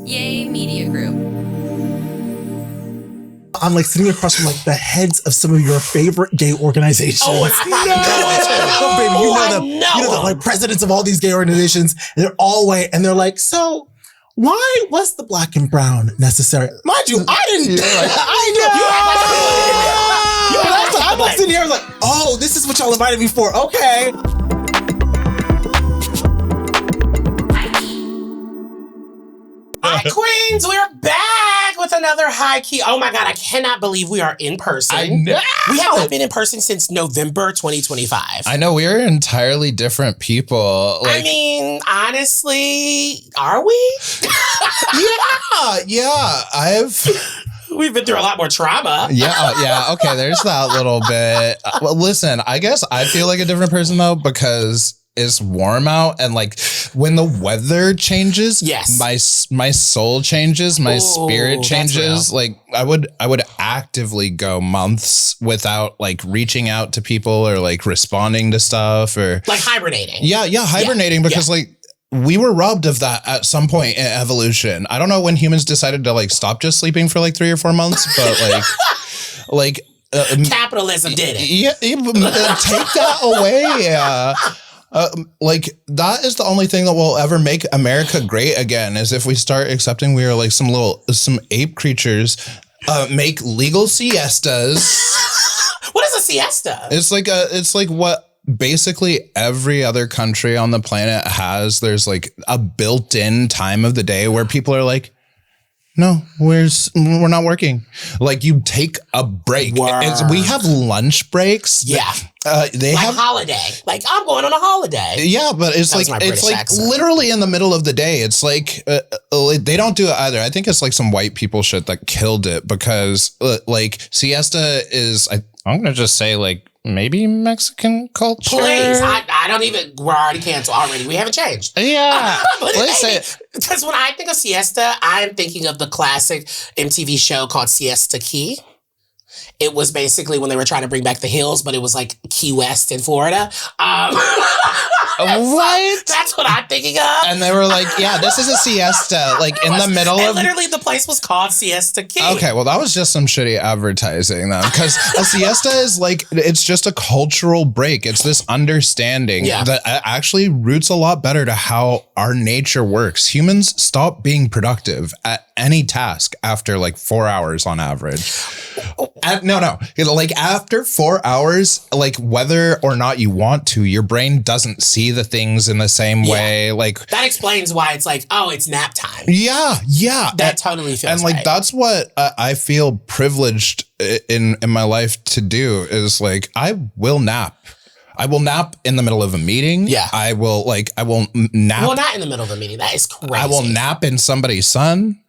Yay Media Group. I'm like sitting across from like the heads of some of your favorite gay organizations. Oh, and I probably baby, you know them. I You know the like presidents of all these gay organizations. And they're all white, and they're like, so why was the black and brown necessary? Mind you, I didn't. I'm like sitting here like, oh, this is what y'all invited me for. Okay. Hi, Queens. We're back with another Highkey. Oh my God, I cannot believe we are in person. I know. We have not been in person since November 2025. I know, we are entirely different people. I mean, honestly, are we? Yeah. We've been through a lot more trauma. Yeah. Okay, there's that little bit. Well, listen, I guess I feel like a different person though, because it's warm out, and like when the weather changes, yes, my soul changes, my spirit changes. Like I would actively go months without like reaching out to people or like responding to stuff or like hibernating. Yeah, hibernating because like we were robbed of that at some point in evolution. I don't know when humans decided to like stop just sleeping for like 3 or 4 months, but like capitalism did it. Yeah, take that away. Like that is the only thing that will ever make America great again, is if we start accepting we are like some ape creatures, make legal siestas. What is a siesta? It's like what basically every other country on the planet has. There's like a built-in time of the day where people are like, no, we're not working. Like you take a break. We have lunch breaks. Yeah. They like have holiday. Like I'm going on a holiday. Yeah, but it's literally in the middle of the day. It's like they don't do it either. I think it's like some white people shit that killed it, because like siesta is, I'm gonna just say like maybe Mexican culture. Please, I don't even. We're already canceled already. We haven't changed. Yeah, because when I think of siesta, I'm thinking of the classic MTV show called Siesta Key. It was basically when they were trying to bring back the hills, but it was like Key West in Florida. What? That's what I'm thinking of. And they were like, yeah, this is a siesta, like in the middle of... Literally, the place was called Siesta Key. Okay, well, that was just some shitty advertising, though, because a siesta is like, it's just a cultural break. It's this understanding that actually roots a lot better to how our nature works. Humans stop being productive at any task after like 4 hours on average. No. Like after 4 hours, like whether or not you want to, your brain doesn't see the things in the same way. Like that explains why it's like, oh, it's nap time. Yeah. That totally feels and like right. That's what I feel privileged in my life to do, is like I will nap. I will nap in the middle of a meeting. Yeah. I will nap. Well, not in the middle of a meeting. That is crazy. I will nap in somebody's sun.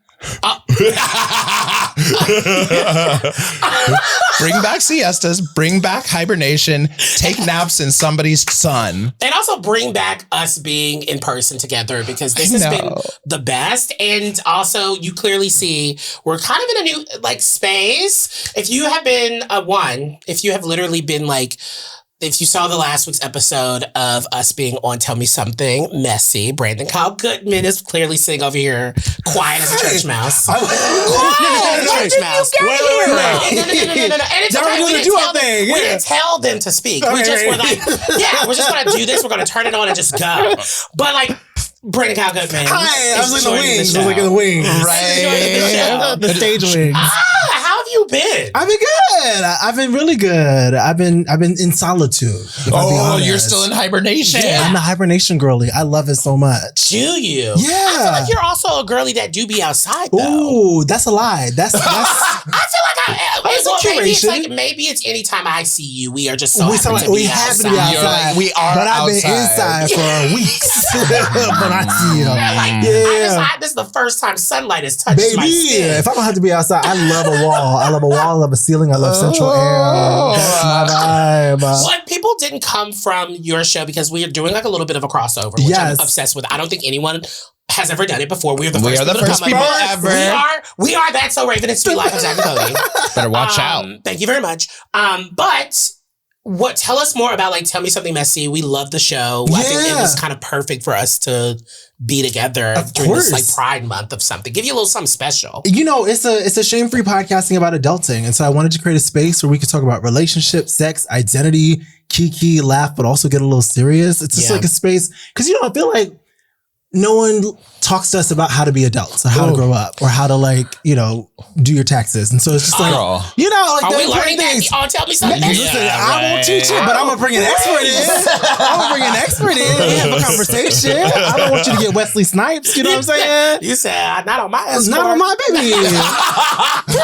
Bring back siestas, bring back hibernation, take naps in somebody's sun. And also bring back us being in person together, because this has been the best. And also you clearly see we're kind of in a new like space. If you have been if you have literally been like, if you saw the last week's episode of us being on Tell Me Something Messy, Brandon Kyle Goodman is clearly sitting over here quiet as a church mouse. Quiet as a church mouse. Wait. No. And it's okay. We didn't tell them to speak. We just were like, we're just going to do this. We're going to turn it on and just go. But like, Brandon Kyle Goodman. Hi, I was in the wings. I was like in the wings. Right. The stage wings. How have you been? I've been good. I've been really good. I've been in solitude. Oh, you're still in hibernation. Yeah, I'm a hibernation girly. I love it so much. Do you? Yeah. I feel like you're also a girly that do be outside though. Ooh, that's a lie. That's I feel like maybe it's anytime I see you, we are just so happy to be outside. Like, we are but I've been inside for weeks. But I see you. This is the first time sunlight has touched my skin. If I don't have to be outside, I love a wall. I love a ceiling. I love central air. That's my vibe. Like people didn't come from your show because we are doing like a little bit of a crossover, which I'm obsessed with. I don't think anyone has ever done it before. We are the first people ever. We are That's So Raven and Sweet Life of Zach and Cody. Better watch out. Thank you very much. But tell us more about Tell Me Something Messy. We love the show. I think it was kind of perfect for us to be together during this Pride Month of something. Give you a little something special. It's a shame-free podcasting about adulting. And so I wanted to create a space where we could talk about relationships, sex, identity, kiki, laugh, but also get a little serious. It's just a space. Because, I feel like no one talks to us about how to be adults or how to grow up or how to do your taxes. And so it's just are we learning things? Tell me something. Listen, I won't teach it, but I'm gonna bring an expert in. We have a conversation. I don't want you to get Wesley Snipes. You know what I'm saying? You said not on my ass. Not on my baby.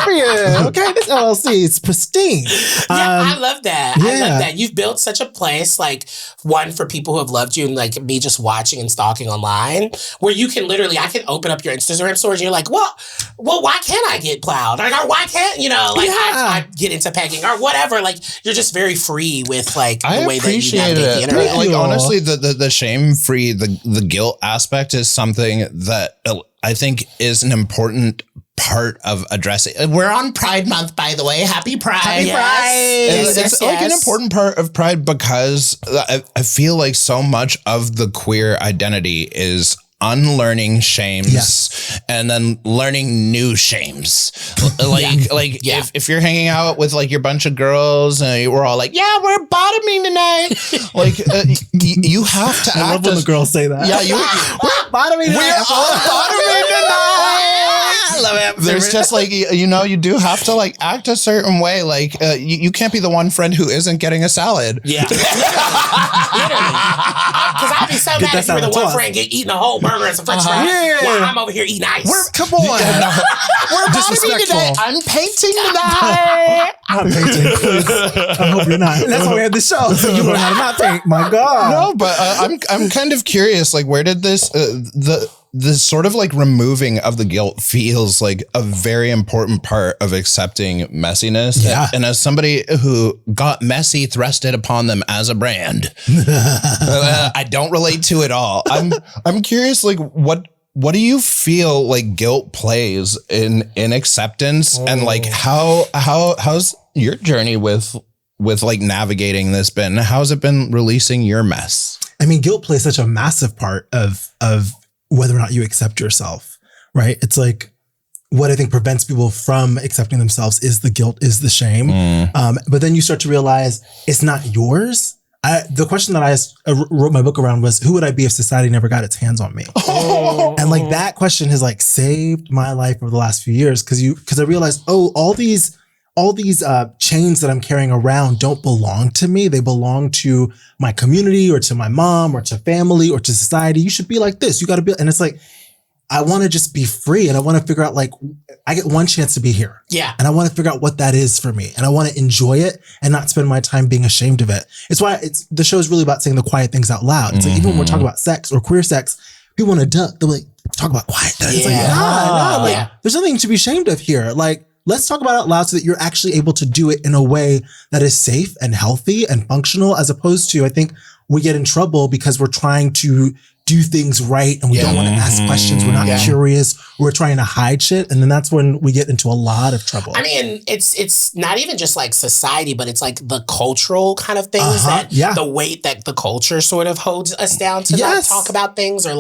Period. Okay, this LLC is pristine. I love that. I love that. You've built such a place, one for people who have loved you and me just watching and stalking online, where you can I can open up your Instagram stories and you're like, well, why can't I get plowed? Or why can't, I get into pegging or whatever. You're just very free with the way that you navigate the internet. Honestly, the shame-free, the guilt aspect is something that I think is an important part of addressing. We're on Pride Month, by the way. Happy Pride. Happy Pride. It's an important part of Pride because I feel like so much of the queer identity is unlearning shames and then learning new shames. If you're hanging out with your bunch of girls and we're all we're bottoming tonight. You have to I love when the girls say that. Yeah, we're bottoming tonight. We're all bottoming tonight. I love it. There's just you do have to act a certain way. You can't be the one friend who isn't getting a salad. Yeah. Because I'd be so mad if you were the one friend eating a whole burger and some french fries while I'm over here eating ice. Come on. We're bottoming today. I'm painting tonight. I'm painting, please. I hope you're not. That's why we have this show. So you learn how to not paint. My God. No, but I'm kind of curious. Where did this this sort of removing of the guilt feels like a very important part of accepting messiness. Yeah. And as somebody who got messy thrusted upon them as a brand, I don't relate to it all. I'm curious, what do you feel guilt plays in acceptance and how's your journey with navigating this been? How's it been releasing your mess? I mean, guilt plays such a massive part of whether or not you accept yourself, right? It's what I think prevents people from accepting themselves is the guilt, is the shame. But then you start to realize it's not yours. The question that I wrote my book around was, who would I be if society never got its hands on me? And that question has saved my life over the last few years because I realized, all these chains that I'm carrying around don't belong to me. They belong to my community or to my mom or to family or to society. You should be like this. You got to be. And it's I want to just be free. And I want to figure out I get one chance to be here. Yeah. And I want to figure out what that is for me. And I want to enjoy it and not spend my time being ashamed of it. It's why the show is really about saying the quiet things out loud. It's even when we're talking about sex or queer sex, people want to duck. They're talk about quiet things. It's there's nothing to be ashamed of here. Let's talk about it out loud so that you're actually able to do it in a way that is safe and healthy and functional, as opposed to, I think we get in trouble because we're trying to do things right and we don't want to ask questions. We're not curious. We're trying to hide shit. And then that's when we get into a lot of trouble. I mean, it's not even just society, but it's the cultural kind of things the weight that the culture sort of holds us down to not talk about things or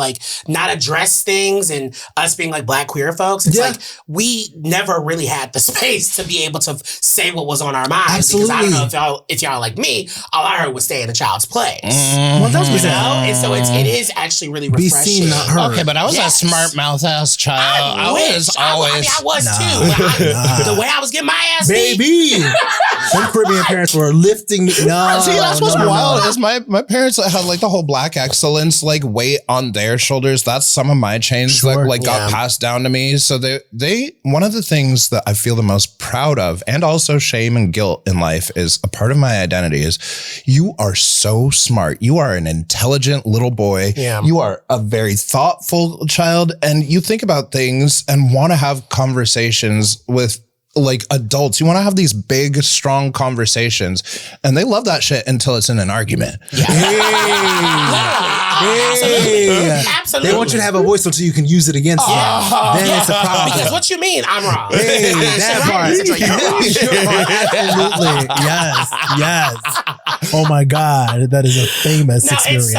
not address things, and us being Black queer folks. It's we never really had the space to be able to say what was on our minds. Absolutely. Because I don't know if y'all like me, all I heard was stay in a child's place. 1000%. And so it is actually really refreshing. Be seen, not heard. Okay, but I was a smart mouth ass child. I was too. The way I was getting my ass beat. Baby. Some Caribbean parents were lifting me. No. See, that's what's wild is my parents had the whole Black excellence weight on their shoulders. That's some of my chains that got passed down to me. So they one of the things that I feel the most proud of, and also shame and guilt in life, is a part of my identity is you are so smart. You are an intelligent little boy. Yeah. You are a very thoughtful child, and you think about things and want to have conversations with adults. You want to have these big, strong conversations, and they love that shit until it's in an argument. Yeah. Absolutely. They want you to have a voice until you can use it against them. Then it's a problem. Because what you mean, I'm wrong. That part. Absolutely. Yes. Oh my God, that is a famous experience.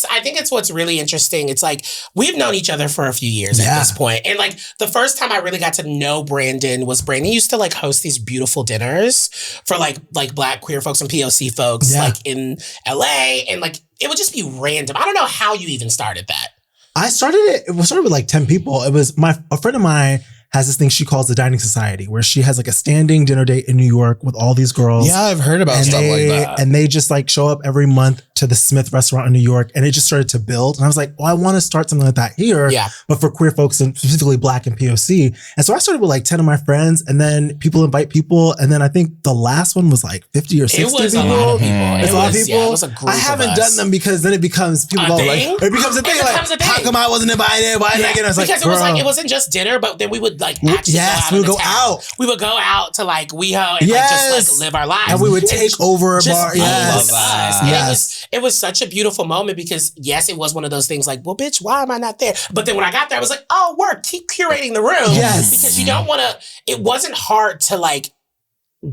I think it's what's really interesting. It's like we've known each other for a few years at this point. And like the first time I really got to know Brandon used to like host these beautiful dinners for like Black queer folks and POC folks like in LA. And like it would just be random. I don't know how you even started that. I started it started with like 10 people. It was a friend of mine has this thing she calls the Dining Society, where she has like a standing dinner date in New York with all these girls. Yeah, I've heard about stuff like that. And they just like show up every month to the Smith restaurant in New York. And it just started to build. And I was like, well, I want to start something like that here, but for queer folks and specifically Black and POC. And so I started with like 10 of my friends, and then people invite people. And then I think the last one was like 50 or 60 people. It was a lot of people. It's a lot of people. Yeah, it was a group I haven't done them because then it becomes people go like, it becomes a thing. Like, how come I wasn't invited? Why didn't I get it? Because it was like, it wasn't just dinner, but then we would like actually we would go out. We would go out to like WeHo and like just like live our lives. And we would take over a bar. Yes. It was such a beautiful moment because yes, it was one of those things like, well, bitch, why am I not there? But then when I got there, I was like, oh, work, keep curating the room. Yes. Because you don't want to, it wasn't hard to like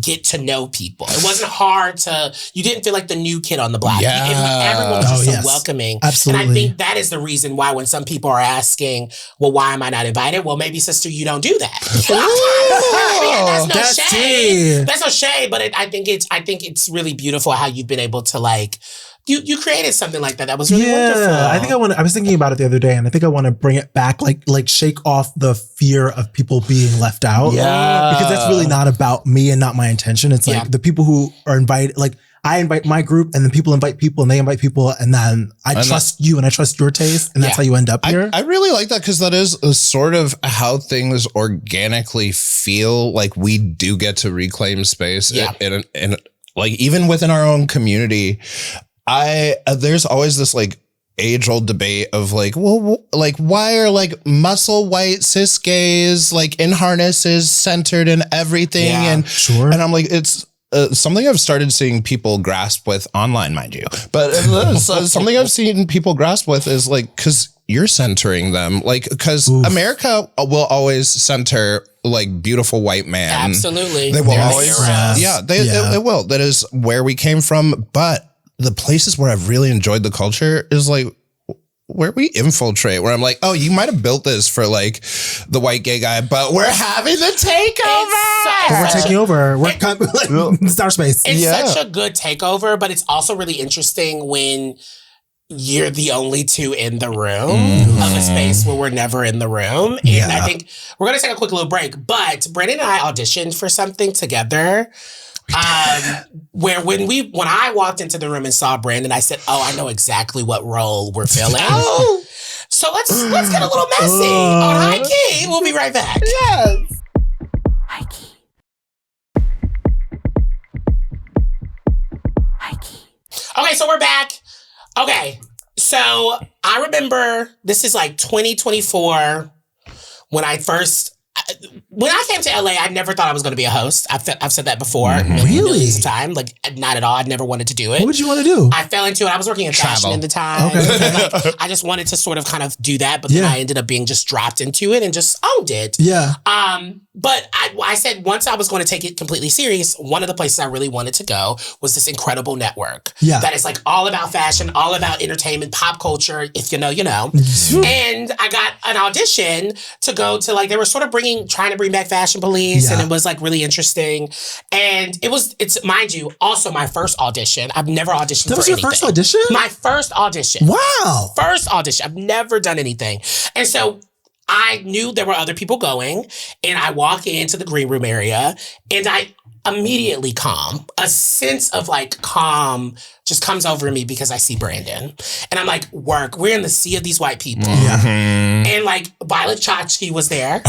get to know people. It wasn't hard you didn't feel like the new kid on the block. Everyone was just so welcoming. Absolutely. And I think that is the reason why when some people are asking, well, why am I not invited? Well, maybe sister, you don't do that. That's no shade. That's no shade, but I think it's really beautiful how you've been able to like, you created something like that. That was really wonderful. I was thinking about it the other day, and I think I want to bring it back, like shake off the fear of people being left out. Yeah. Because that's really not about me and not my intention. It's like the people who are invited, like I invite my group, and then people invite people, and they invite people, and then I trust you and I trust your taste, and that's how you end up here. I really like that because that is sort of how things organically feel. Like we do get to reclaim space in like even within our own community. There's always this like age-old debate of like, well, like why are like muscle white cis gays like in harnesses centered in everything? And I'm like, it's something I've started seeing people grasp with online, mind you, but something I've seen people grasp with is like, because you're centering them, like, because America will always center like beautiful white man. Absolutely, they will always, it will. That is where we came from, but the places where I've really enjoyed the culture is like where we infiltrate, where I'm like, oh, you might have built this for like the white gay guy, but we're having the takeover. We're taking over. It's our space. It's such a good takeover, but it's also really interesting when you're the only two in the room of a space where we're never in the room. And I think we're going to take a quick little break, but Brandon and I auditioned for something together. Where when I walked into the room and saw Brandon, I said, oh, I know exactly what role we're filling. So let's get a little messy on Highkey. We'll be right back. Yes. Highkey. Okay, so we're back. Okay, so I remember this is like 2024 when I came to LA, I never thought I was going to be a host. I've said that before. Millions of times. Like, not at all. I never wanted to do it. What would you want to do? I fell into it. I was working in fashion at the time. Okay. And I just wanted to sort of kind of do that, but then I ended up being just dropped into it and just owned it. Yeah. But I said once I was going to take it completely serious, one of the places I really wanted to go was this incredible network. Yeah. That is like all about fashion, all about entertainment, pop culture. If you know, you know. And I got an audition to go to like, they were sort of trying to bring back Fashion Police, and it was like really interesting. And it's mind you, also my first audition. I've never auditioned for anything. That was your first audition? My first audition. Wow. First audition. I've never done anything. And so I knew there were other people going, and I walk into the green room area, and I immediately calm. A sense of like calm just comes over me because I see Brandon. And I'm like, work. We're in the sea of these white people. And like Violet Chachki was there.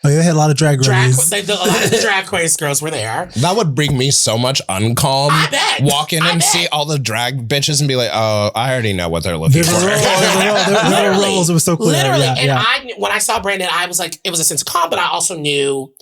Oh, you had a lot of drag queens. A lot of the drag queens girls were there. That would bring me so much uncalm. I bet. Walk in and see all the drag bitches and be like, oh, I already know what they're looking for. There were roles. It was so clear. Literally. When I saw Brandon, I was like, it was a sense of calm, but I also knew,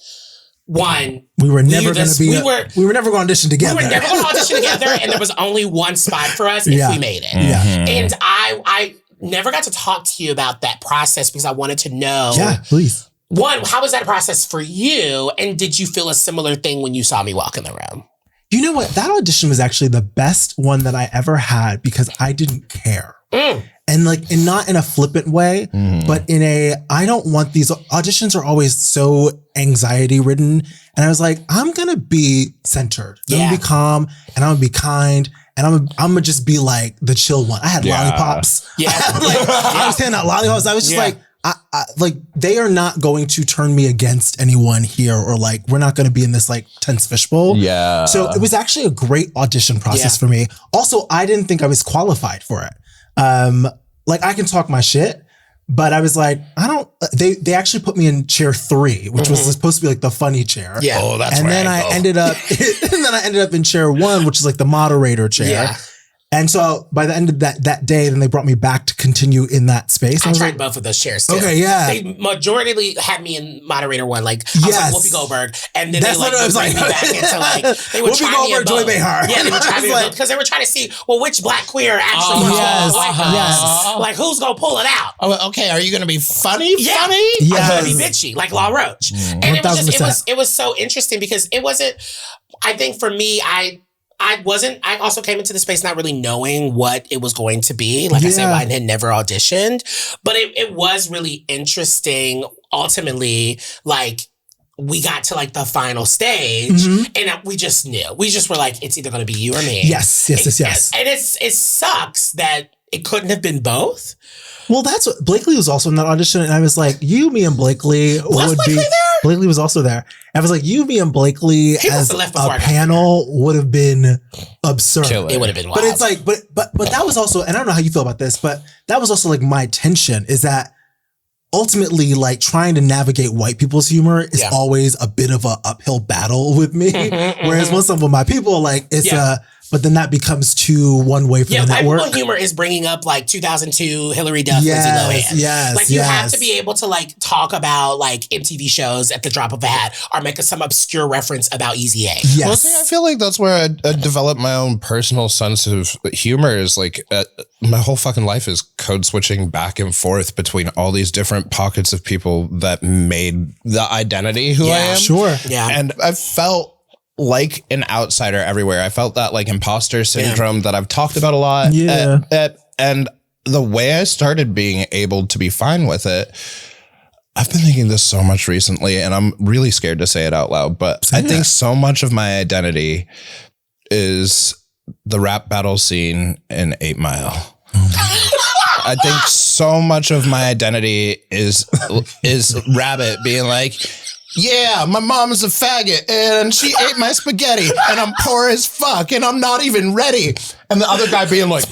one, we were never going to audition together. We were never going to audition together, and there was only one spot for us if we made it. And I never got to talk to you about that process because I wanted to know. Yeah, please. One, how was that process for you? And did you feel a similar thing when you saw me walk in the room? You know what? That audition was actually the best one that I ever had because I didn't care. And like, and not in a flippant way, but in a, I don't want these auditions are always so anxiety ridden. And I was like, I'm going to be centered. I'm going to be calm and I'm going to be kind. And I'm gonna just be like the chill one. I had lollipops. I was handing out lollipops. I was just like, like they are not going to turn me against anyone here, or like we're not going to be in this like tense fishbowl. Yeah. So it was actually a great audition process for me. Also, I didn't think I was qualified for it. Like I can talk my shit, but I was like, I don't. They actually put me in chair 3, which was supposed to be like the funny chair. Yeah. Oh, that's and right. Then I ended up, and then I ended up in chair 1, which is like the moderator chair. Yeah. And so by the end of that day, then they brought me back to continue in that space. I tried both of those chairs too. Okay, yeah. They majority had me in moderator 1. Like I was like Whoopi Goldberg, and then they like would bring me back into like they would try me in both. Yeah, they would try me in both because they were trying to see which black queer actually like who's gonna pull it out. Oh, okay, are you gonna be funny? Funny? I'm gonna be bitchy like La Roche, and it was so interesting because it wasn't. I think for me, I also came into the space not really knowing what it was going to be. Like I said, I had never auditioned, but it was really interesting. Ultimately, like we got to like the final stage and we just knew. We just were like, it's either going to be you or me. Yes. And it sucks that it couldn't have been both. Well, that's what Blakely was also in that audition. And I was like, you, me, and Blakely Blakely was also there. I was like, you, me, and Blakely as a panel would have been absurd. Killer. It would have been wild. But it's like, but that was also, and I don't know how you feel about this, but that was also like my tension is that ultimately like trying to navigate white people's humor is always a bit of a uphill battle with me. Whereas once I'm with my people, like it's but then that becomes too one way for the network. White people humor is bringing up like 2002 Hillary Duff, Lindsay Lohan. Like you have to be able to like talk about like MTV shows at the drop of a hat or make some obscure reference about Easy A. Yes. Well, see, I feel like that's where I developed my own personal sense of humor is like my whole fucking life is code switching back and forth between all these different pockets of people that made the identity who I am. Sure. Yeah. And I felt like an outsider everywhere. I felt that like imposter syndrome that I've talked about a lot. Yeah. And the way I started being able to be fine with it, I've been thinking this so much recently and I'm really scared to say it out loud, but I think so much of my identity is the rap battle scene in 8 Mile. I think so much of my identity is Rabbit being like, yeah, my mom's a faggot and she ate my spaghetti and I'm poor as fuck and I'm not even ready. And the other guy being like,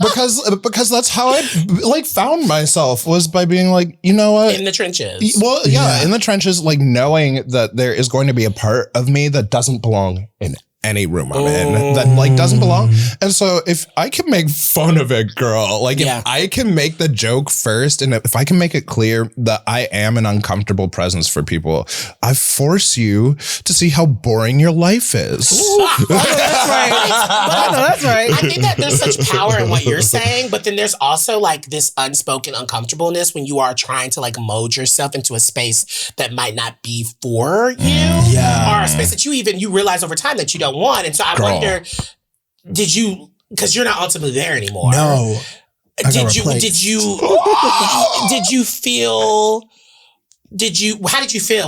because that's how I like found myself was by being like, you know what? In the trenches. Well, in the trenches, like knowing that there is going to be a part of me that doesn't belong in any room I'm in that like doesn't belong. And so if I can make fun of it, girl, like if I can make the joke first and if I can make it clear that I am an uncomfortable presence for people, I force you to see how boring your life is. That's right. That's right. I think that there's such power in what you're saying, but then there's also like this unspoken uncomfortableness when you are trying to like mold yourself into a space that might not be for you or a space that you realize over time that you don't want. And so I wonder, did you, because you're not ultimately there anymore. No. How did you feel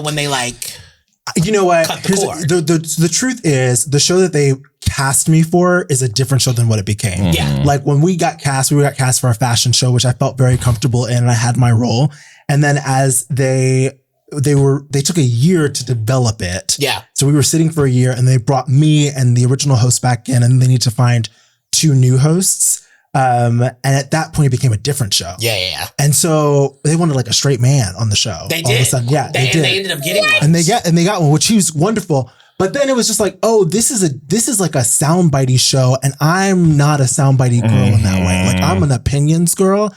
when they like, you know what? cut the cord? The truth is the show that they cast me for is a different show than what it became. Yeah. Like when we got cast for a fashion show, which I felt very comfortable in and I had my role. And then as they took a year to develop it. Yeah. So we were sitting for a year and they brought me and the original host back in and they need to find 2 new hosts. And at that point it became a different show. Yeah. And so they wanted like a straight man on the show. They did. All of a sudden, they did. And they ended up getting one. And they got one, which he was wonderful. But then it was just like, oh, this is like a soundbitey show. And I'm not a soundbitey girl in that way. Like I'm an opinions girl.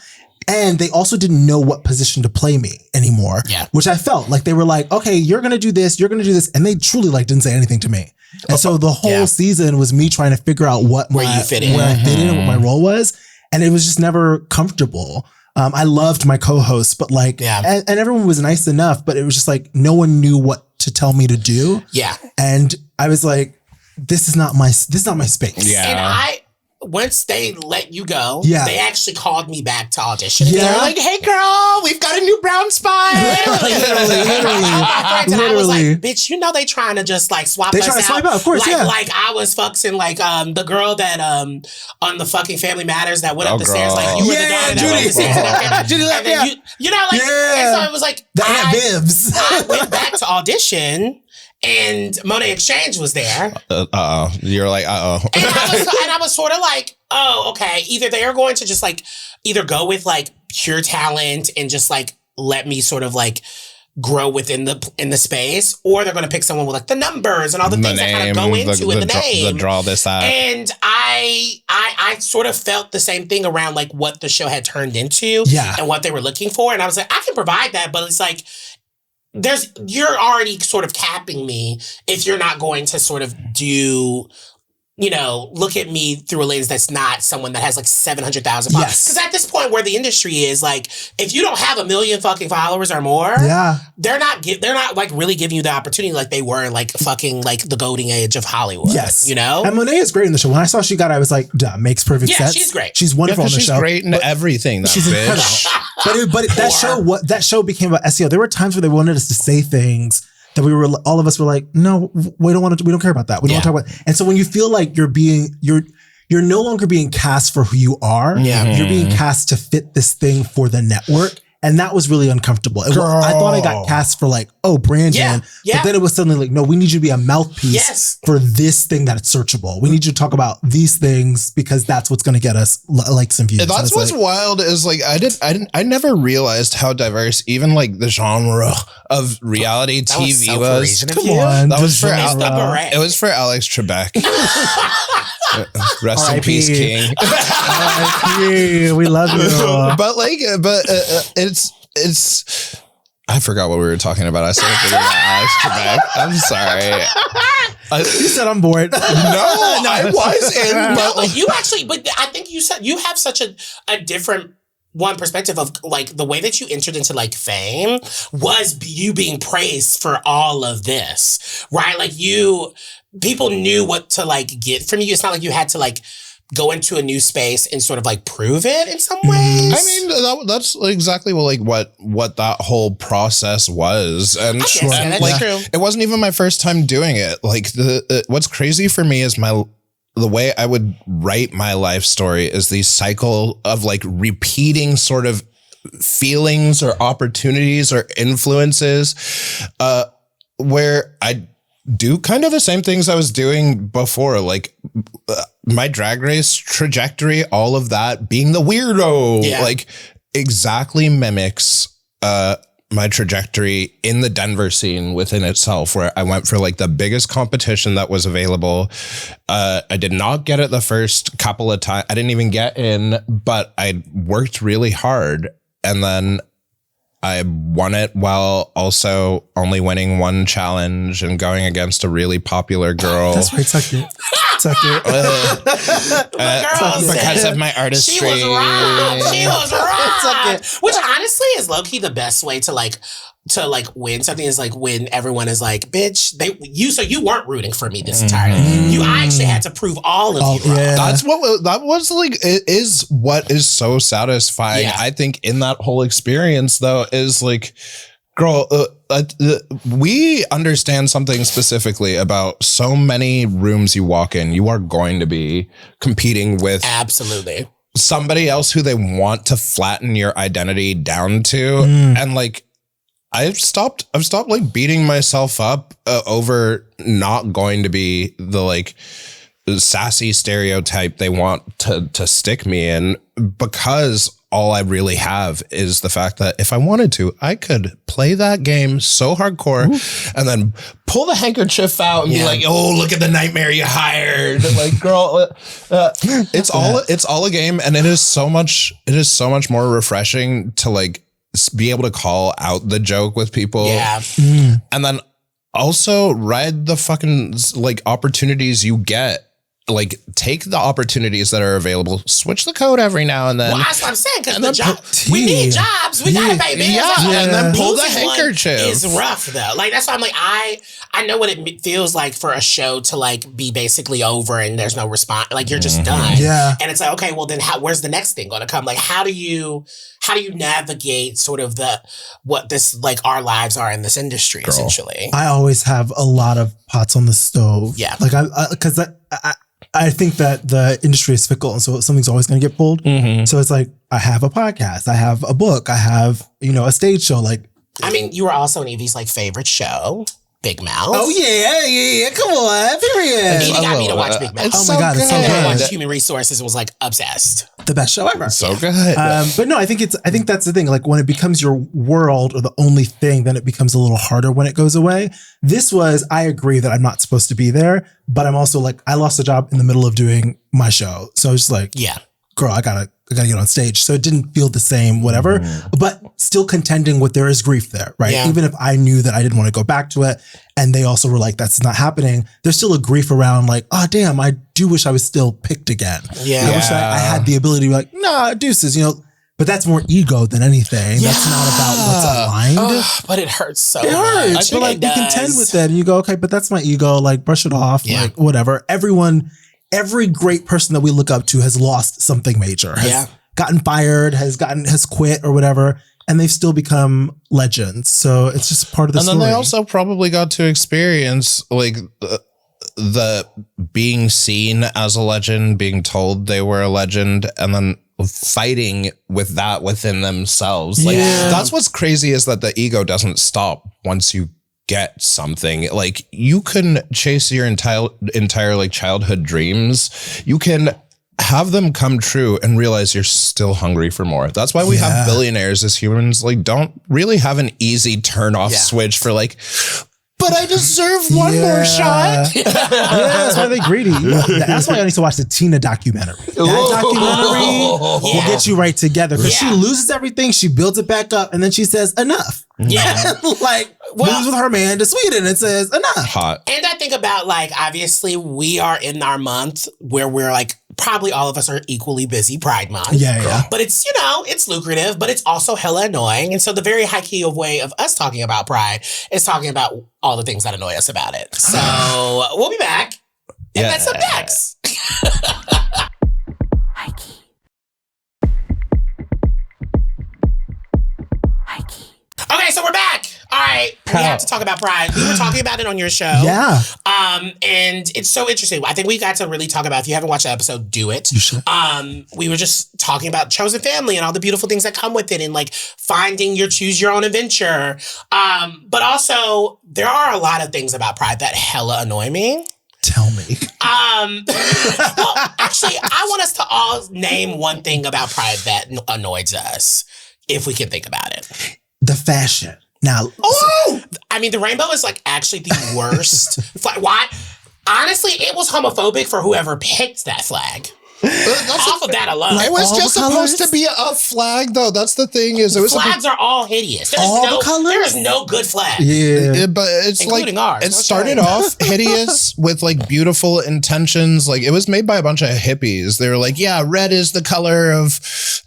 And they also didn't know what position to play me anymore, which I felt like they were like, okay, you're going to do this. You're going to do this. And they truly like didn't say anything to me. And so the whole season was me trying to figure out where I fit in and what my role was. And it was just never comfortable. I loved my co-hosts, but like, and everyone was nice enough, but it was just like, no one knew what to tell me to do. Yeah. And I was like, this is not my space. Yeah. And once they let you go, yeah. they actually called me back to audition. Yeah. They were like, hey, girl, we've got a new brown spot. Literally. I was like, bitch, you know they trying to just like swap us out. They trying to swipe out, of course, Like I was fucking like the girl that on the fucking Family Matters that went up the stairs. Like, you were the daughter that went up the stairs. Judy, and then you know, like, and so it was like, I went back to audition. And Monet Exchange was there. You're like, And I was sort of like, oh, okay. Either they're going to just like, either go with like pure talent and just like let me sort of like grow within the space, or they're going to pick someone with like the numbers and all the things that kind of go into in the name. Draw this out. And I sort of felt the same thing around like what the show had turned into and what they were looking for. And I was like, I can provide that, but it's like, you're already sort of capping me if you're not going to sort of do, you know, look at me through a lens that's not someone that has like 700,000 followers. Because at this point where the industry is, like, if you don't have 1 million fucking followers or more, they're not like really giving you the opportunity like they were in like fucking like the golden age of Hollywood. Yes, you know. And Monet is great in the show. When I saw she got, I was like, duh, makes perfect sense. Yeah, she's great. She's wonderful in the show. She's great in everything. She's incredible. But that show became about SEO. There were times where they wanted us to say things that all of us were like, no, we don't care about that. We don't want to talk about. And so when you feel like you're no longer being cast for who you are. Yeah. You're being cast to fit this thing for the network. And that was really uncomfortable. I thought I got cast for like, Brandon. But then it was suddenly like, no, we need you to be a mouthpiece for this thing that's searchable. We need you to talk about these things because that's what's going to get us likes and views. That's what's like, wild is like, I never realized how diverse even like the genre of reality TV was. Come on. That was for it was for Alex Trebek. Rest in peace, King. We love you. It's I forgot what we were talking about. I started thinking about Alex Trebek. I'm sorry. You said I'm bored. No, I wasn't. But I think you said you have such a different perspective of like the way that you entered into like fame was you being praised for all of this, right? Like people knew what to like get from you. It's not like you had to like go into a new space and sort of like prove it in some ways. I mean, that's exactly what that whole process was. And true. It wasn't even my first time doing it. Like what's crazy for me is the way I would write my life story is the cycle of like repeating sort of feelings or opportunities or influences, where I do kind of the same things I was doing before, like my Drag Race trajectory, all of that being the weirdo, like exactly mimics my trajectory in the Denver scene within itself, where I went for like the biggest competition that was available. I did not get it the first couple of times. I didn't even get in, but I worked really hard. And then I won it while also only winning one challenge and going against a really popular girl. That's right. Suck it. Because of my artistry. She was wrong. Which honestly is low-key the best way to win something, is like when everyone is like, bitch, you weren't rooting for me this entire time. I actually had to prove all of you wrong. Yeah. That was like, it is what is so satisfying. Yeah. I think in that whole experience though, is like, girl, we understand something specifically about so many rooms you walk in, you are going to be competing with absolutely somebody else who they want to flatten your identity down to. And like, I've stopped like beating myself up over not going to be the like sassy stereotype they want to stick me in, because all I really have is the fact that if I wanted to, I could play that game so hardcore and then pull the handkerchief out and be like, oh, look at the nightmare you hired. Like, girl, it's all a game. And it is so much more refreshing to like be able to call out the joke with people. Yeah. And then also ride the fucking like opportunities you get like take the opportunities that are available, switch the code every now and then. Well, that's what I'm saying, because we need jobs. We gotta pay bills. And then pull the handkerchief. It's rough though. Like that's why I'm like, I know what it feels like for a show to like be basically over and there's no response. Like you're just done. Yeah. And it's like, okay, well then where's the next thing gonna come? Like how do you navigate sort of what this like our lives are in this industry essentially? I always have a lot of pots on the stove. Yeah. Like because I think that the industry is fickle, and so something's always going to get pulled. Mm-hmm. So it's like, I have a podcast, I have a book, I have, a stage show. Like, I mean, you were also in Yvie's like favorite show, Big Mouth. Oh yeah. Come on, period. Yvie got me to watch Big Mouth. Oh my God, it's so I watched good. Human Resources and was like obsessed. The best show ever. So good. But no, I think that's the thing. Like when it becomes your world or the only thing, then it becomes a little harder when it goes away. I agree that I'm not supposed to be there, but I'm also like, I lost a job in the middle of doing my show. So it's just like, girl, I gotta get on stage. So it didn't feel the same, whatever, but still contending with there is grief there, right? Yeah. Even if I knew that I didn't want to go back to it and they also were like, that's not happening. There's still a grief around like, oh damn, I do wish I was still picked again. Yeah. I wish I had the ability to be like, nah, deuces, but that's more ego than anything. Yeah. That's not about what's aligned. But it hurts so much. It hurts, but like you contend with it and you go, okay, but that's my ego. Like brush it off, like whatever. Every great person that we look up to has lost something major, has gotten fired, has quit or whatever, and they've still become legends. So it's just part of the story. And then they also probably got to experience like the being seen as a legend, being told they were a legend, and then fighting with that within themselves. Like that's what's crazy, is that the ego doesn't stop once you get something. Like you can chase your entire like childhood dreams. You can have them come true and realize you're still hungry for more. That's why we have billionaires as humans. Like don't really have an easy turn off switch for like, but I deserve one more shot. That's why they're greedy. That's why I need to watch the Tina documentary. That documentary will get you right together, because she loses everything, she builds it back up, and then she says enough. Yeah. Like moves with her man to Sweden and says enough. Hot. And I think about like, obviously we are in our month where we're like, probably all of us are equally busy, Pride Month. Yeah. But it's, it's lucrative, but it's also hella annoying. And so the very Highkey way of us talking about Pride is talking about all the things that annoy us about it. So we'll be back. And that's up next. Highkey. Okay, so we're back. All right, we have to talk about Pride. We were talking about it on your show. Yeah. And it's so interesting. I think we got to really talk about, if you haven't watched the episode, do it. You should. We were just talking about chosen family and all the beautiful things that come with it, and like finding your choose your own adventure. But also there are a lot of things about Pride that hella annoy me. Tell me. Well, actually, I want us to all name one thing about Pride that annoys us, if we can think about it. The fashion. Now, I mean, the rainbow is like actually the worst. Why? Honestly, it was homophobic for whoever picked that flag. Off of that alone. It was just supposed to be a flag, though. That's the thing. Flags are all hideous. There is no good flag. Yeah. But it's including like, ours. it started off hideous with like beautiful intentions. Like it was made by a bunch of hippies. They were like, yeah, red is the color of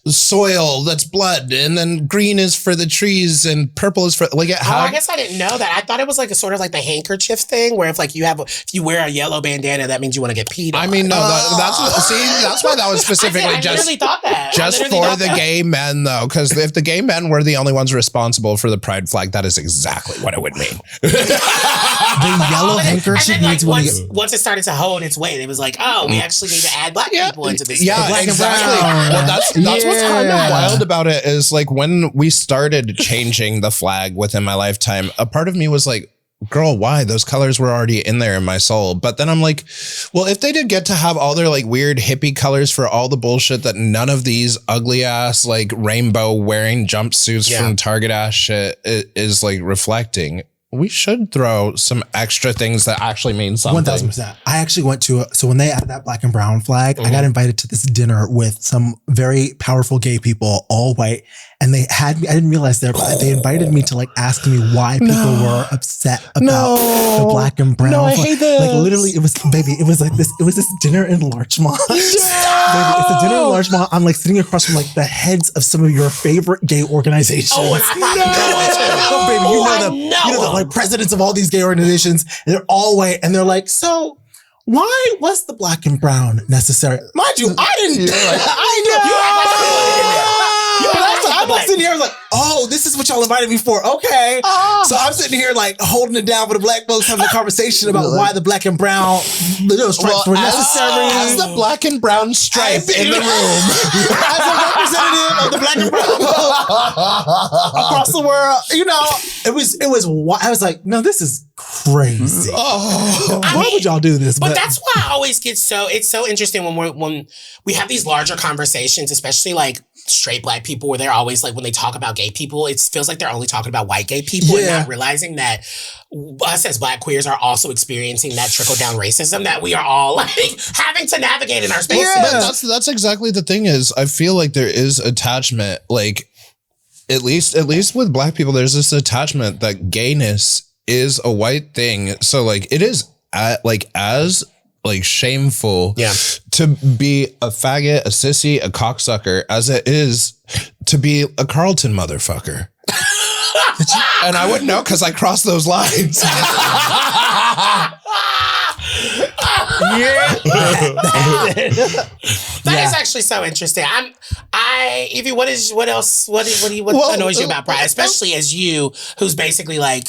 soil, that's blood. And then green is for the trees and purple is for like, I guess I didn't know that. I thought it was like a sort of like the handkerchief thing, where if like if you wear a yellow bandana, that means you want to get peed on. I mean, no, that's why that was specifically I literally thought that. Just for the gay men, though, because if the gay men were the only ones responsible for the pride flag, that is exactly what it would mean. The yellow handkerchief means once it started to hold its weight, it was like, oh, we actually need to add black people into this. Yeah, exactly. Well, that's what's kind of wild about it, is like when we started changing the flag within my lifetime, a part of me was like, girl, why? Those colors were already in there in my soul. But then I'm like, well, if they did get to have all their like weird hippie colors for all the bullshit that none of these ugly ass like rainbow wearing jumpsuits from Target ass shit is like reflecting, we should throw some extra things that actually mean something. 1000%. I actually went to, so when they added that black and brown flag, I got invited to this dinner with some very powerful gay people, all white. And they had me, I didn't realize they invited me to like ask me why people were upset about the black and brown. No, I hate this. Like literally it was like this, it was this dinner in Larchmont. Baby, it's a dinner in Larchmont. I'm like sitting across from like the heads of some of your favorite gay organizations. Oh, and I baby, you know the like presidents of all these gay organizations, and they're all white, and they're like, so why was the black and brown necessary? Mind you, I didn't do it. I'm sitting here, I was like, oh, this is what y'all invited me for. Okay. So I'm sitting here like holding it down for the black folks, having a conversation about why the black and brown stripes were necessary. As the black and brown stripe in the room. As a representative of the black and brown across the world, you know, it was, I was like, no, this is crazy. Why would y'all do this? But that's why I always get it's so interesting when we have these larger conversations, especially like straight black people, where they're always like, when they talk about gay people, it feels like they're only talking about white gay people and not realizing that us as black queers are also experiencing that trickle down racism that we are all like having to navigate in our spaces. Yeah, but that's exactly the thing is, I feel like there is attachment, like at least with black people, there's this attachment that gayness is a white thing. So like it is as shameful to be a faggot, a sissy, a cocksucker as it is to be a Carlton motherfucker. And I wouldn't know because I crossed those lines. That is actually so interesting. Yvie, what annoys you about Pride, especially as you, who's basically like,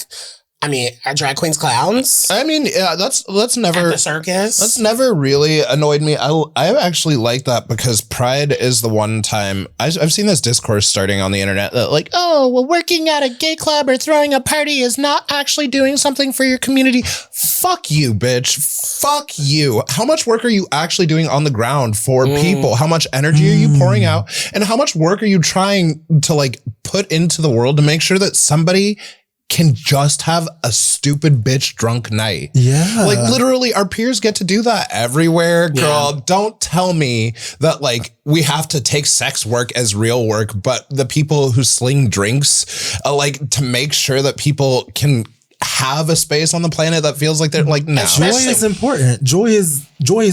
I mean, are drag queens clowns? I mean, yeah, that's never at the circus. That's never really annoyed me. I actually like that because Pride is the one time I've seen this discourse starting on the internet that like, oh, well, working at a gay club or throwing a party is not actually doing something for your community. Fuck you, bitch. Fuck you. How much work are you actually doing on the ground for people? How much energy are you pouring out? And how much work are you trying to like put into the world to make sure that somebody can just have a stupid bitch drunk night? Yeah. Like literally our peers get to do that everywhere, girl. Yeah. Don't tell me that like we have to take sex work as real work, but the people who sling drinks like to make sure that people can have a space on the planet that feels like they're like, no. Joy is important. Joy is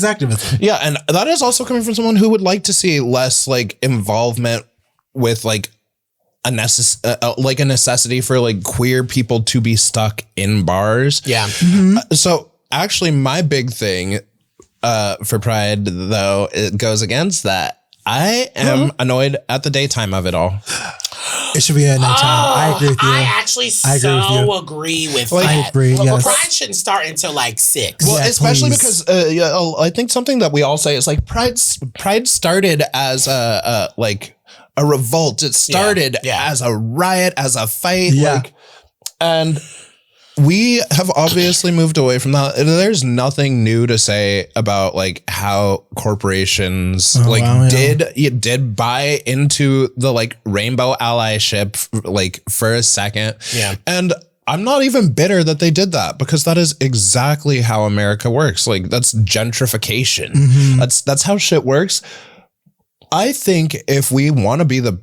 activism. Yeah. And that is also coming from someone who would like to see less like involvement with like a necessity for like queer people to be stuck in bars. Yeah. So actually my big thing for Pride though, it goes against that. I am annoyed at the daytime of it all. It should be at nighttime. I agree with you. I actually agree with like, that. I agree, yes. Pride shouldn't start until like 6. Well, especially please. because I think something that we all say is like Pride started as a revolt. It started as a riot, as a fight. Yeah. Like, and we have obviously moved away from that. There's nothing new to say about like how corporations did buy into the like rainbow allyship like for a second. Yeah. And I'm not even bitter that they did that because that is exactly how America works. Like that's gentrification. That's how shit works. I think if we want to be the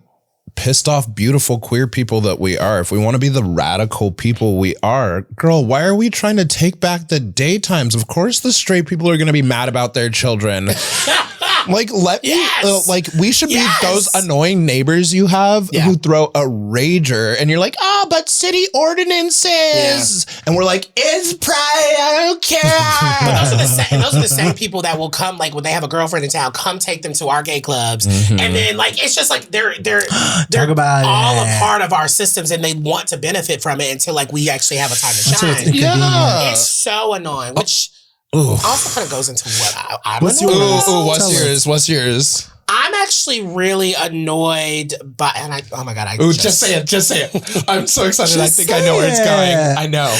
pissed off, beautiful queer people that we are, if we want to be the radical people we are, girl, why are we trying to take back the daytimes? Of course, the straight people are going to be mad about their children. Like, we should be those annoying neighbors you have who throw a rager and you're like, oh, but city ordinances. And we're like, it's Pride. I don't care. But those are the same people that will come, like when they have a girlfriend in town, come take them to our gay clubs. And then like, it's just like, they're all a part of our systems and they want to benefit from it until like we actually have a time to shine. It's so annoying, which also kind of goes into what I'm annoyed. What's yours? I'm actually really annoyed by, and just say it. I'm so excited. I think I know where it's going. I know.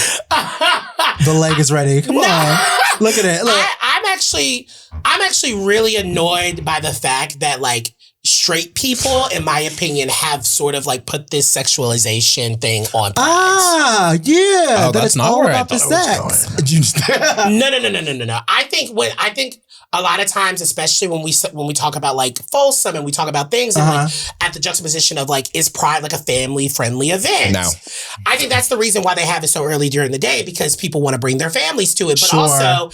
The leg is ready. Come on. Look at it. Look. I'm actually really annoyed by the fact that like straight people, in my opinion, have sort of like put this sexualization thing on Pride. Yeah. That's not where I thought it was going. No. I think a lot of times, especially when we talk about like Folsom and we talk about things and like at the juxtaposition of like, is Pride like a family friendly event? No. I think that's the reason why they have it so early during the day, because people want to bring their families to it, but also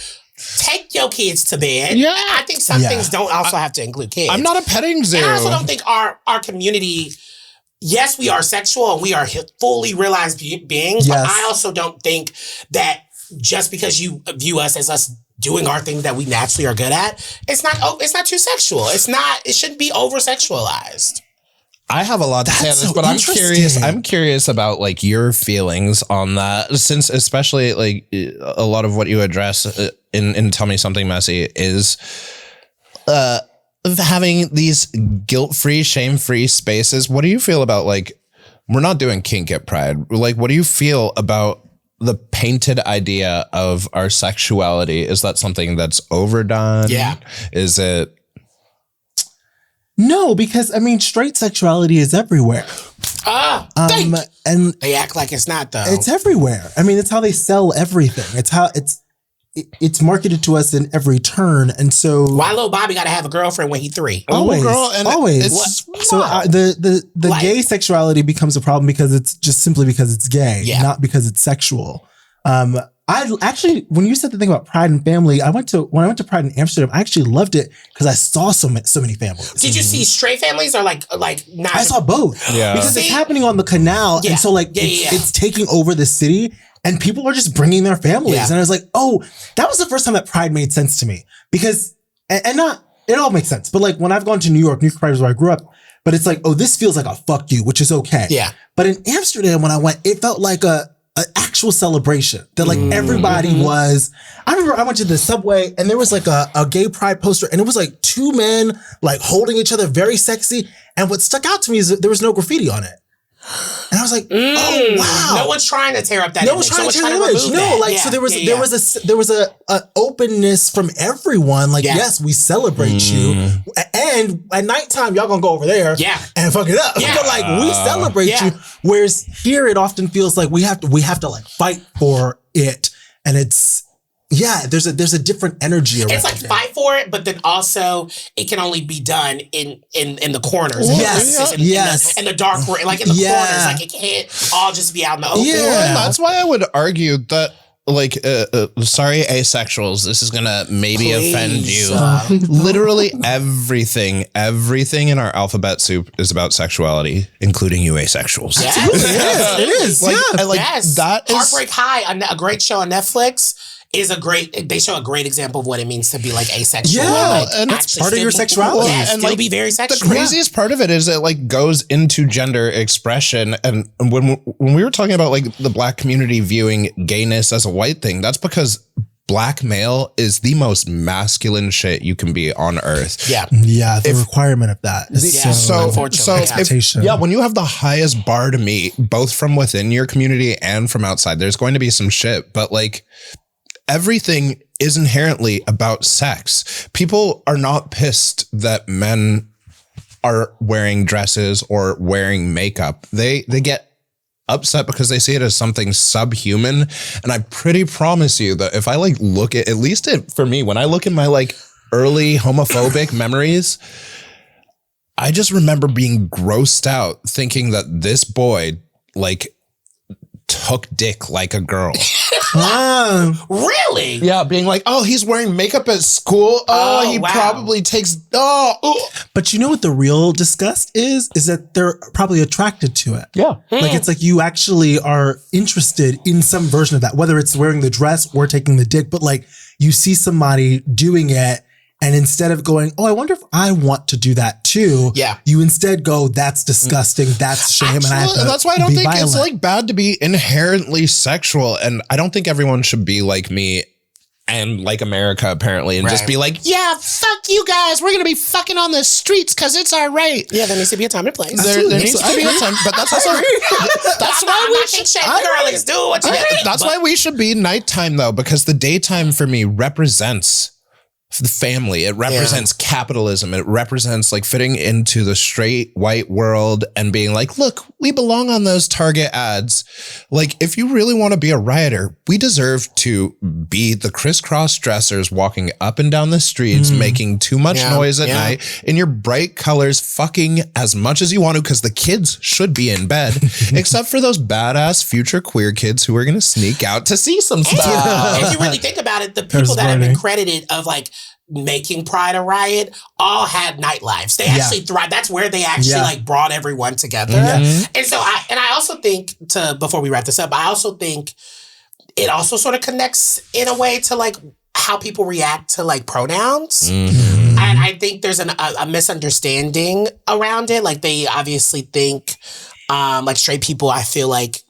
take your kids to bed. Yeah. I think some things don't also have to include kids. I'm not a petting zoo. And I also don't think our community, yes, we are sexual and we are fully realized beings, but I also don't think that just because you view us as us doing our things that we naturally are good at, it's not too sexual. It shouldn't be over sexualized. I have a lot to say on this, but I'm curious about like your feelings on that, since especially like a lot of what you address in Tell Me Something Messy is having these guilt-free, shame-free spaces. What do you feel about like, we're not doing kink at Pride. Like, what do you feel about the painted idea of our sexuality? Is that something that's overdone? Yeah. Is it? No, because I mean, straight sexuality is everywhere. And they act like it's not though. It's everywhere. I mean, it's how they sell everything. It's how it's marketed to us in every turn. And so why little Bobby got to have a girlfriend when he's 3? Always. So the like, gay sexuality becomes a problem because it's just simply because it's gay, not because it's sexual. I actually, when you said the thing about Pride and family, when I went to Pride in Amsterdam, I actually loved it because I saw so many families. Did you see straight families or like not? I saw both. Yeah, because it's happening on the canal, and so like it's taking over the city, and people are just bringing their families, and I was like, oh, that was the first time that Pride made sense to me, because and not it all makes sense, but like when I've gone to New York Pride is where I grew up, but it's like, oh, this feels like a fuck you, which is okay. Yeah, but in Amsterdam when I went, it felt like an actual celebration that like everybody was. I remember I went to the subway and there was like a gay pride poster and it was like 2 men like holding each other, very sexy. And what stuck out to me is that there was no graffiti on it. And I was like, oh wow. No one's trying to tear up that image. No one's trying to tear the image. No, like so there was a openness from everyone. Like, yes, we celebrate you. And at nighttime, y'all gonna go over there and fuck it up. But like we celebrate you. Whereas here it often feels like we have to like fight for it. And it's there's a different energy around it. It's like fight for it, but then also it can only be done in the corners. In the dark, like in the corners. Like it can't all just be out in the open. Yeah, and that's why I would argue that like, sorry, asexuals, this is gonna maybe offend you. Literally everything in our alphabet soup is about sexuality, including you asexuals. Yes, it is. Like, that is Heartbreak High, a great show on Netflix. They show a great example of what it means to be like asexual. And that's part of your sexuality. And still be very sexual. The craziest part of it is it like goes into gender expression. And when we were talking about like the Black community viewing gayness as a white thing, that's because Black male is the most masculine shit you can be on earth. The requirement of that is when you have the highest bar to meet, both from within your community and from outside, there's going to be some shit. But like, everything is inherently about sex. People are not pissed that men are wearing dresses or wearing makeup. They get upset because they see it as something subhuman. And I pretty promise you that if I like look at least for me, when I look in my like early homophobic memories, I just remember being grossed out thinking that this boy like took dick like a girl. Really? Yeah, being like, oh, he's wearing makeup at school. He probably takes. But you know what the real disgust is that they're probably attracted to it. Yeah, like it's like you actually are interested in some version of that, whether it's wearing the dress or taking the dick. But like you see somebody doing it, and instead of going, oh, I wonder if I want to do that too. Yeah, you instead go, that's disgusting. That's shame. Actually, and that's why I don't think it's like bad to be inherently sexual. And I don't think everyone should be like me and like America apparently, and just be like, yeah, fuck you guys. We're gonna be fucking on the streets because it's our right. Yeah, there needs to be a time and place. There needs to be a time, but that's also that's why we should be nighttime though, because the daytime for me represents the family. It represents capitalism. It represents like fitting into the straight white world and being like, look, we belong on those Target ads. Like, if you really want to be a rioter, we deserve to be the crisscross dressers walking up and down the streets, making too much noise at night in your bright colors, fucking as much as you want to, because the kids should be in bed, except for those badass future queer kids who are going to sneak out to see some stuff. If you really think about it, the people that have been credited of like making Pride a riot all had nightlives. They actually thrived. That's where they actually like brought everyone together. And so I also think before we wrap this up, I also think it also sort of connects in a way to like how people react to like pronouns. And I think there's a misunderstanding around it. Like they obviously think like straight people, I feel like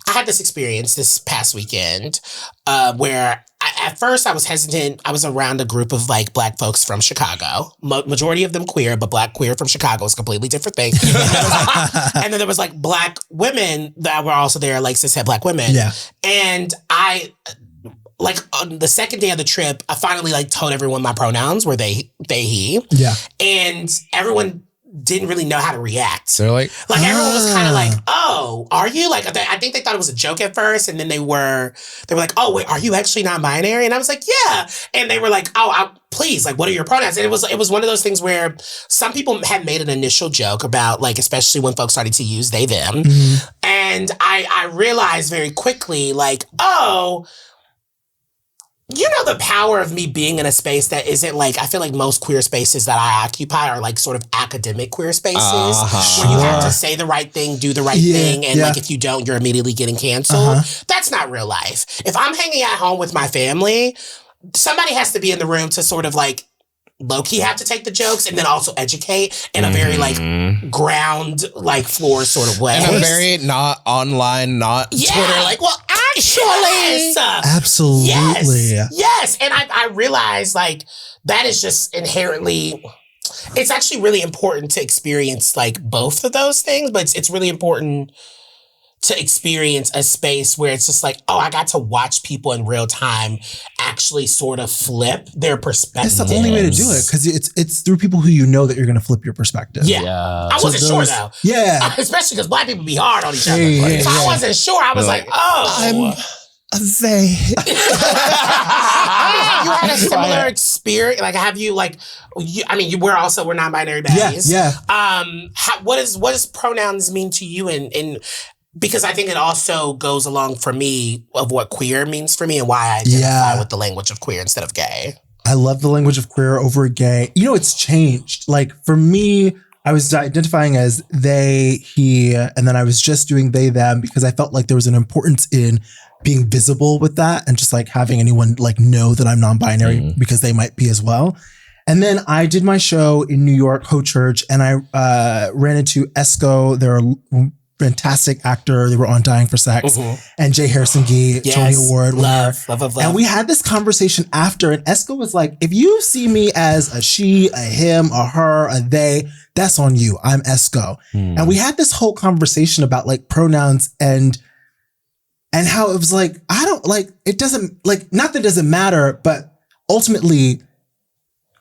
I had this experience this past weekend where at first I was hesitant. I was around a group of like Black folks from Chicago, majority of them queer, but Black queer from Chicago is a completely different thing. And then there was like Black women that were also there, like cishet Black women. Yeah. And I, like on the second day of the trip, I finally like told everyone my pronouns were they, he. Yeah. And everyone didn't really know how to react. They're like everyone was kind of like, oh, are you? Like, I think they thought it was a joke at first. And then they were like, oh, wait, are you actually non-binary? And I was like, yeah. And they were like, oh, please, like, what are your pronouns? And it was one of those things where some people had made an initial joke about, like, especially when folks started to use they, them. And I realized very quickly, like, oh, you know, the power of me being in a space that isn't like, I feel like most queer spaces that I occupy are like sort of academic queer spaces where you have to say the right thing, do the right thing. And like, if you don't, you're immediately getting canceled. That's not real life. If I'm hanging at home with my family, somebody has to be in the room to sort of like low-key have to take the jokes and then also educate in a very like ground, like floor sort of way. And a very not online, not Twitter, like, well, actually. Absolutely. Yes. And I realized like that is just inherently, it's actually really important to experience like both of those things, but it's really important to experience a space where it's just like, oh, I got to watch people in real time actually sort of flip their perspective. That's the only way to do it, because it's through people who you know that you're going to flip your perspective. Yeah. I wasn't sure though. Yeah. Especially because Black people be hard on each other. So I wasn't sure. I was like, oh. I'm they. You had a similar experience. Like, have you like? We're non-binary baddies. Yeah. What does pronouns mean to you? And because I think it also goes along for me of what queer means for me and why I identify with the language of queer instead of gay. I love the language of queer over gay. You know, it's changed. Like for me, I was identifying as they, he, and then I was just doing they, them because I felt like there was an importance in being visible with that and just like having anyone like know that I'm non-binary because they might be as well. And then I did my show in New York, Ho Church, and I ran into Esco. They're a fantastic actor. They were on Dying for Sex. And Jay Harrison Gee, Tony Award winner. Love. And we had this conversation after, and Esco was like, if you see me as a she, a him, a her, a they, that's on you. I'm Esco. And we had this whole conversation about like pronouns and how it was like, I don't like, it doesn't like, not that it doesn't matter, but ultimately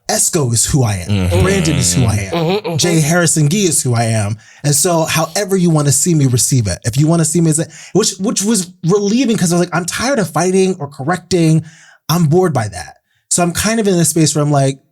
Esco is who I am. Brandon is who I am. Jay Harrison Gee is who I am. And so however you want to see me, receive it. If you want to see me as which was relieving because I was like, I'm tired of fighting or correcting. I'm bored by that. So I'm kind of in a space where I'm like,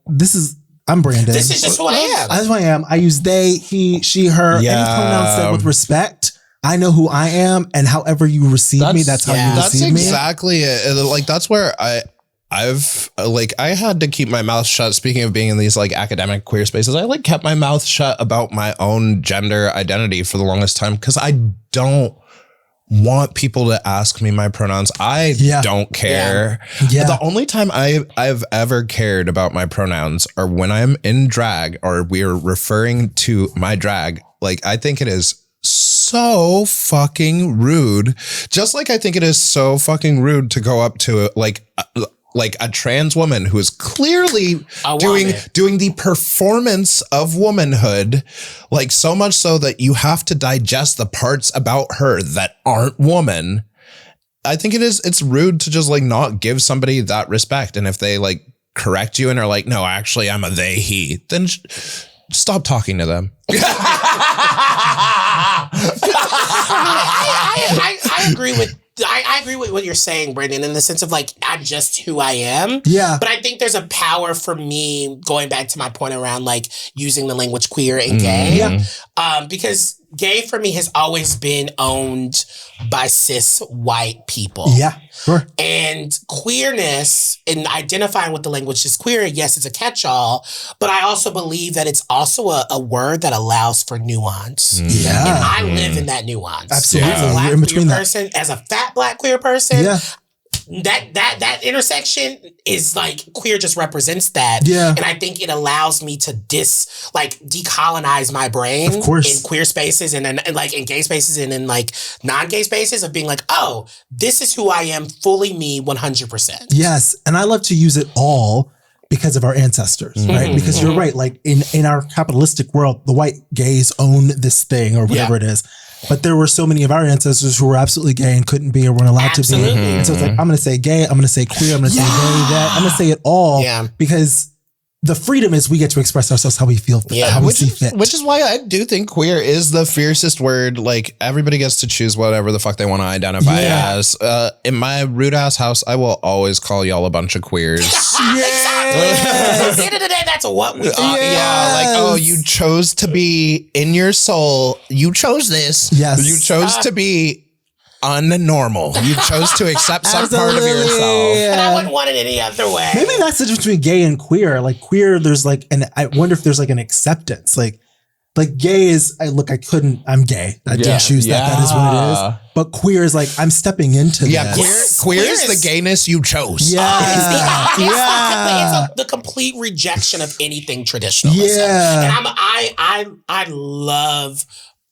I'm Brandon. This is just who I am. That's who I am. I use they, he, she, her, any pronoun said with respect. I know who I am, and however you receive me, that's how you receive me. That's exactly it. Like, that's where I had to keep my mouth shut. Speaking of being in these like academic queer spaces, I like kept my mouth shut about my own gender identity for the longest time because I don't want people to ask me my pronouns. I don't care. The only time I've ever cared about my pronouns are when I'm in drag or we're referring to my drag. Like, I think it is so fucking rude. Just like I think it is so fucking rude to go up to like a trans woman who is clearly doing the performance of womanhood, like so much so that you have to digest the parts about her that aren't woman. I think it's rude to just like not give somebody that respect. And if they like correct you and are like, no, actually I'm a they, he, then stop talking to them. I agree with I agree with what you're saying, Brandon, in the sense of like, I'm just who I am. Yeah. But I think there's a power for me, going back to my point around like using the language queer and gay. Yeah. Because gay for me has always been owned by cis white people. Yeah, sure. And queerness and identifying with the language is queer, yes, it's a catch-all, but I also believe that it's also a word that allows for nuance. Yeah. And I live in that nuance. Absolutely. As a black You're in between queer that. person, as a fat black queer person, Yeah. that intersection is like queer just represents that. Yeah. And I think it allows me to decolonize my brain Of course. in queer spaces and like in gay spaces and in like non-gay spaces of being like, oh, this is who I am, fully me, 100%. Yes. And I love to use it all because of our ancestors, right? Because you're right. Like in our capitalistic world, the white gays own this thing or whatever it is. But there were so many of our ancestors who were absolutely gay and couldn't be or weren't allowed to be. And so it's like, I'm going to say gay, I'm going to say queer, I'm going to say gay, that. I'm going to say it all because the freedom is we get to express ourselves how we feel, how we see fit. Which is why I do think queer is the fiercest word. Like, everybody gets to choose whatever the fuck they want to identify as. In my rude ass house, I will always call y'all a bunch of queers. At the end of the day, that's what we are. Yeah, like, oh, you chose to be in your soul. You chose this. Yes. You chose to be unnormal. You chose to accept some part of yourself. And I wouldn't want it any other way. Maybe that's the difference between gay and queer. Like queer, there's like, and I wonder if there's like an acceptance. Like gay is, I'm gay. I didn't choose that. That is what it is. But queer is like, I'm stepping into this. Queer is the gayness you chose. It's the complete rejection of anything traditional. Yeah. And I love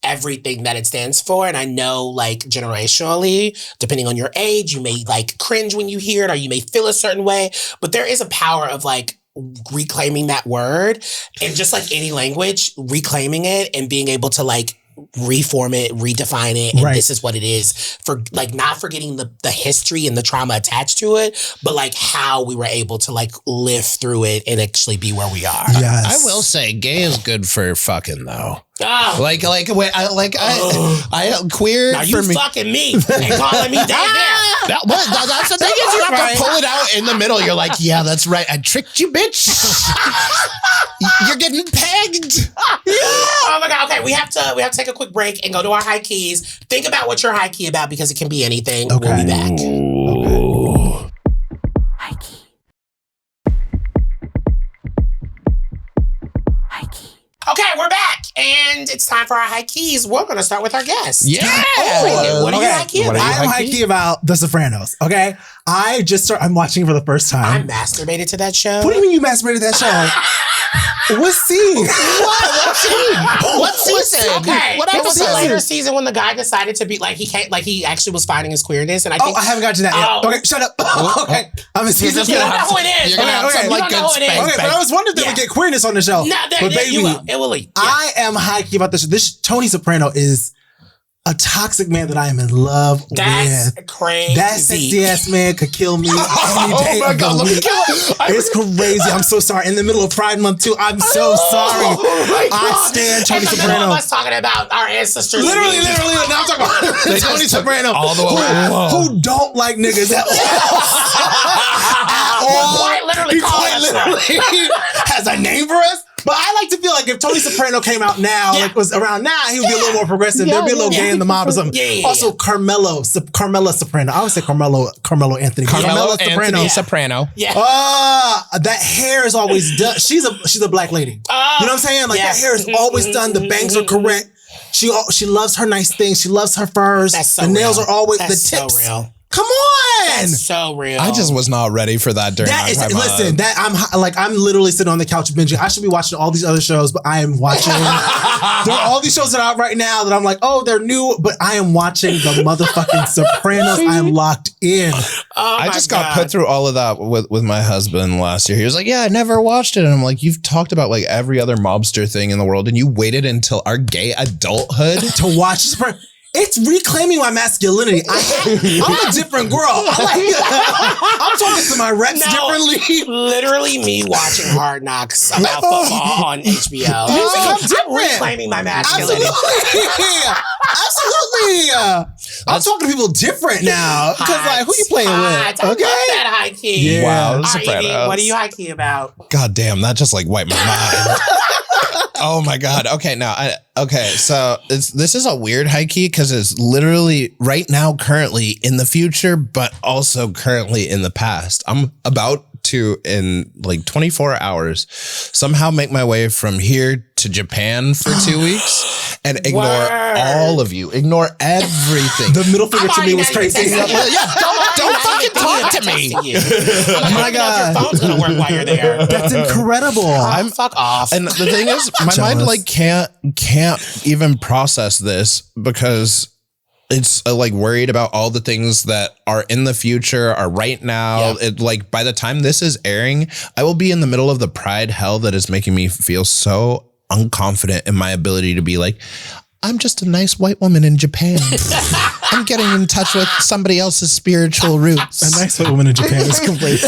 everything that it stands for. And I know, like, generationally, depending on your age, you may like cringe when you hear it or you may feel a certain way, but there is a power of like reclaiming that word and just like any language, reclaiming it and being able to like reform it, redefine it, and this is what it is, for like not forgetting the history and the trauma attached to it, but like how we were able to like live through it and actually be where we are. Yes. I will say gay is good for fucking though. Oh. I queer. Now you for me. fucking me and calling me that. That's the thing is you have to pull it out in the middle. You're like, yeah, that's right. I tricked you, bitch. You're getting pegged. Oh my God. Okay, we have to take a quick break and go to our high keys. Think about what you're high key about because it can be anything. Okay. We'll be back. Ooh. High key. High key. Okay, we're back, and it's time for our high keys. We're going to start with our guest. Yeah. What are you high key about? I'm high key about The Sopranos. Okay. I'm watching it for the first I time. masturbated to that show. What do you mean you masturbated that show? What scene? What season? Okay. What it was the episode? later season when the guy decided to be like he actually was fighting his queerness, and I think I haven't got to that yet. Okay, shut up. Okay, I'm a season. you don't know who it is. You're gonna have some like good space. Okay, but I was wondering if they would get queerness on the show. No, but baby, it will leak. Yeah. I am high key about this. This Tony Soprano is a toxic man that I am in love That's with. crazy. That sexy ass man could kill me any day of the week. It's crazy. I'm so sorry. In the middle of Pride Month too. I'm so sorry. I stand Tony In the Soprano. middle of us talking about our ancestors. Literally. Now I'm talking about Tony Soprano. All the way. Who don't like niggas at all. Quite literally has a name for us. But I like to feel like if Tony Soprano came out now, like was around now, he would be a little more progressive. There'd be a little gay in the mob or something. Also, Carmela Soprano. I would say Carmelo Anthony. Carmela Soprano. Soprano. Yeah. That hair is always done. She's a black lady. You know what I'm saying? Like that hair is always done. The bangs are correct. She loves her nice things. She loves her furs. That's so the nails real. are always That's the tips. so real. Come on. That's so real. I just was not ready for that during my time. Listen, I'm literally sitting on the couch binging. I should be watching all these other shows, but I am watching. There are all these shows that are out right now that I'm like, oh, they're new, but I am watching the motherfucking Sopranos. I am locked in. I just got put through all of that with my husband last year. He was like, yeah, I never watched it. And I'm like, you've talked about like every other mobster thing in the world and you waited until our gay adulthood to watch Sopranos. It's reclaiming my masculinity. I'm a different girl. I'm talking to my reps differently. Literally me watching Hard Knocks about football on HBO. I'm reclaiming my masculinity. Absolutely. I'm talking to people different now. Because like, who you playing with? Okay. That Highkey. Yeah. Wow. Yvie, what are you Highkey about? God damn, that just like wiped my mind. Oh my God. Okay. So this is a weird Highkey because it's literally right now, currently in the future, but also currently in the past. I'm about to, in like 24 hours, somehow make my way from here to Japan for 2 weeks and ignore all of you. Ignore everything. The middle finger to me was crazy. Don't fucking talk to me. Oh my God. Your phone's gonna work while you're there. That's incredible. I'm fuck off. And the thing is, my mind like can't even process this because it's like worried about all the things that are in the future, are right now. Yeah. It like by the time this is airing, I will be in the middle of the pride hell that is making me feel so unconfident in my ability to be like, I'm just a nice white woman in Japan. I'm getting in touch with somebody else's spiritual roots. A nice white woman in Japan is complete.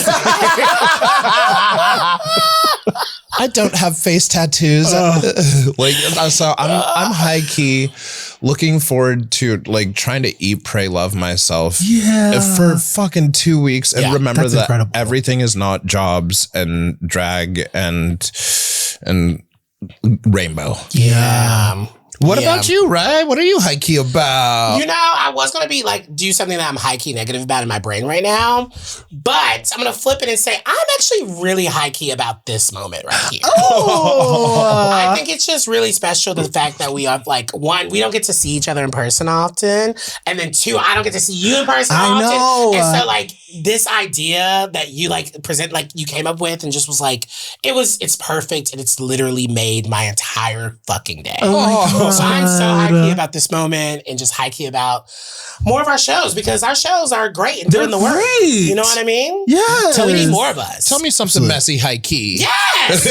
I don't have face tattoos. So I'm high key looking forward to like trying to eat, pray, love myself for fucking 2 weeks and remember that incredible. Everything is not jobs and drag and rainbow. Yeah. What about you, Ray? What are you high-key about? You know, I was going to be like, do something that I'm high-key negative about in my brain right now, but I'm going to flip it and say, I'm actually really high-key about this moment right here. Oh! I think it's just really special, the fact that we are like, one, we don't get to see each other in person often, and then two, I don't get to see you in person often. Know. And so like, this idea that you like present, like you came up with and just was like, it's perfect and it's literally made my entire fucking day. Oh. So I'm so high-key about this moment and just high-key about more of our shows because our shows are great and doing the work. You know what I mean? Yes. So we need more of us. Tell me something messy, high-key. Yes.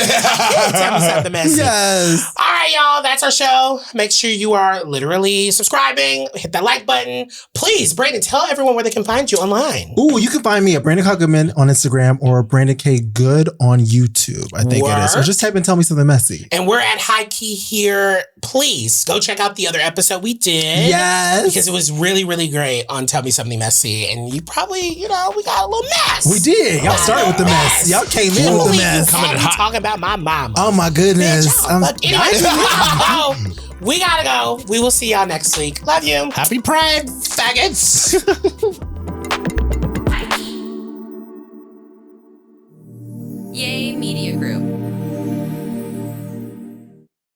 Tell me something messy. Yes. All right, y'all. That's our show. Make sure you are literally subscribing. Hit that like button. Please, Brandon, tell everyone where they can find you online. Ooh, you can find me at Brandon Kyle Goodman on Instagram or Brandon K. Good on YouTube. I think it is. Or just type in Tell Me Something Messy. And we're at Highkey here. Please go check out the other episode we did. Yes. Because it was really, really great on Tell Me Something Messy. And you probably, we got a little mess. We did. Y'all started with the mess. Y'all came in with the mess. Coming hot. Talking about my mama. Oh my goodness. Anyway, we gotta go. We will see y'all next week. Love you. Happy Pride, faggots. Yay Media Group.